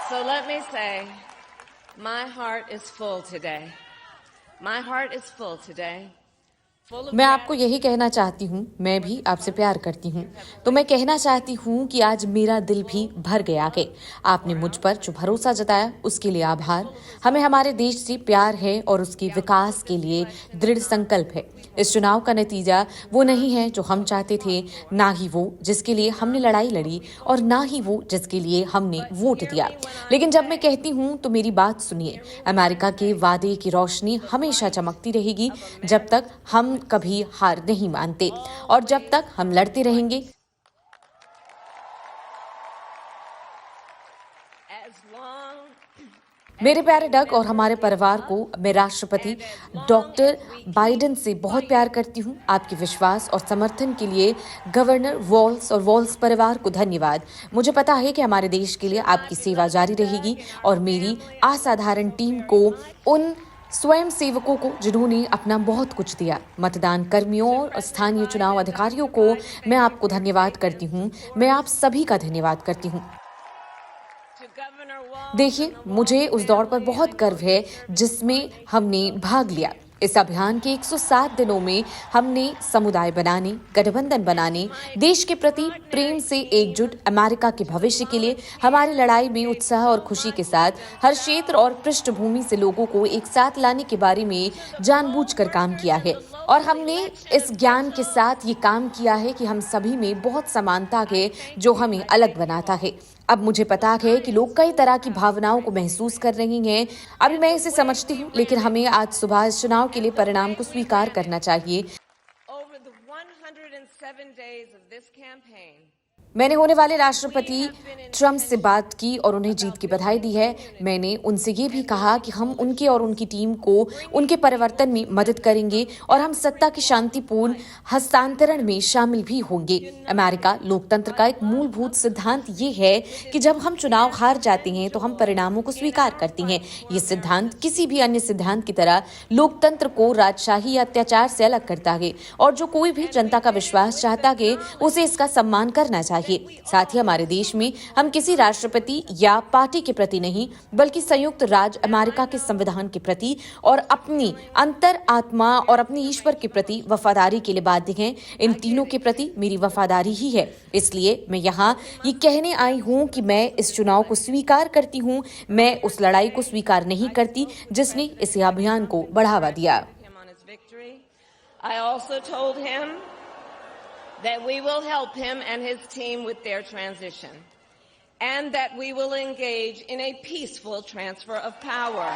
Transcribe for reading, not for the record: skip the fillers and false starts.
So let me say, my heart is full today. My heart is full today. मैं आपको यही कहना चाहती हूँ, मैं भी आपसे प्यार करती हूँ। तो मैं कहना चाहती हूँ कि आज मेरा दिल भी भर गया है। आपने मुझ पर जो भरोसा जताया उसके लिए आभार। हमें हमारे देश से प्यार है और उसके विकास के लिए दृढ़ संकल्प है। इस चुनाव का नतीजा वो नहीं है जो हम चाहते थे, ना ही वो जिसके लिए हमने लड़ाई लड़ी और ना ही वो जिसके लिए हमने वोट दिया। लेकिन जब मैं कहती हूँ तो मेरी बात सुनिए। अमेरिका के वादे की रोशनी हमेशा चमकती रहेगी जब तक हम कभी हार नहीं मानते और जब तक हम लड़ते रहेंगे। मेरे प्यारे डग और हमारे परिवार को मैं राष्ट्रपति डॉक्टर बाइडेन से बहुत प्यार करती हूँ। आपके विश्वास और समर्थन के लिए गवर्नर वॉल्स और वॉल्स परिवार को धन्यवाद। मुझे पता है कि हमारे देश के लिए आपकी सेवा जारी रहेगी और मेरी असाधारण टीम को, उन स्वयं सेवकों को जिन्होंने अपना बहुत कुछ दिया, मतदान कर्मियों और स्थानीय चुनाव अधिकारियों को मैं आपको धन्यवाद करती हूँ। मैं आप सभी का धन्यवाद करती हूँ। देखिए, मुझे उस दौड़ पर बहुत गर्व है जिसमें हमने भाग लिया। इस अभियान के 107 दिनों में हमने समुदाय बनाने, गठबंधन बनाने, देश के प्रति प्रेम से एकजुट अमेरिका के भविष्य के लिए हमारी लड़ाई में उत्साह और खुशी के साथ हर क्षेत्र और पृष्ठभूमि से लोगों को एक साथ लाने के बारे में जानबूझकर काम किया है। और हमने इस ज्ञान के साथ ये काम किया है कि हम सभी में बहुत समानता है जो हमें अलग बनाता है। अब मुझे पता है कि लोग कई तरह की भावनाओं को महसूस कर रही हैं। अभी मैं इसे समझती हूँ, लेकिन हमें आज सुबह इस चुनाव के लिए परिणाम को स्वीकार करना चाहिए। मैंने होने वाले राष्ट्रपति ट्रंप से बात की और उन्हें जीत की बधाई दी है। मैंने उनसे ये भी कहा कि हम उनके और उनकी टीम को उनके परिवर्तन में मदद करेंगे और हम सत्ता के शांतिपूर्ण हस्तांतरण में शामिल भी होंगे। अमेरिका लोकतंत्र का एक मूलभूत सिद्धांत ये है कि जब हम चुनाव हार जाते हैं तो हम परिणामों को स्वीकार करते हैं। ये सिद्धांत किसी भी अन्य सिद्धांत की तरह लोकतंत्र को राजशाही या अत्याचार से अलग करता है और जो कोई भी जनता का विश्वास चाहता है उसे इसका सम्मान करना चाहिए। साथ ही हमारे देश में हम किसी राष्ट्रपति या पार्टी के प्रति नहीं, बल्कि संयुक्त राज्य अमेरिका के संविधान के प्रति और अपनी अंतर आत्मा और अपने ईश्वर के प्रति वफादारी के लिए बाध्य हैं। इन तीनों के प्रति मेरी वफादारी ही है। इसलिए मैं यहाँ ये कहने आई हूँ कि मैं इस चुनाव को स्वीकार करती हूँ। मैं उस लड़ाई को स्वीकार नहीं करती जिसने इस अभियान को बढ़ावा दिया। That we will help him and his team with their transition, and that we will engage in a peaceful transfer of power.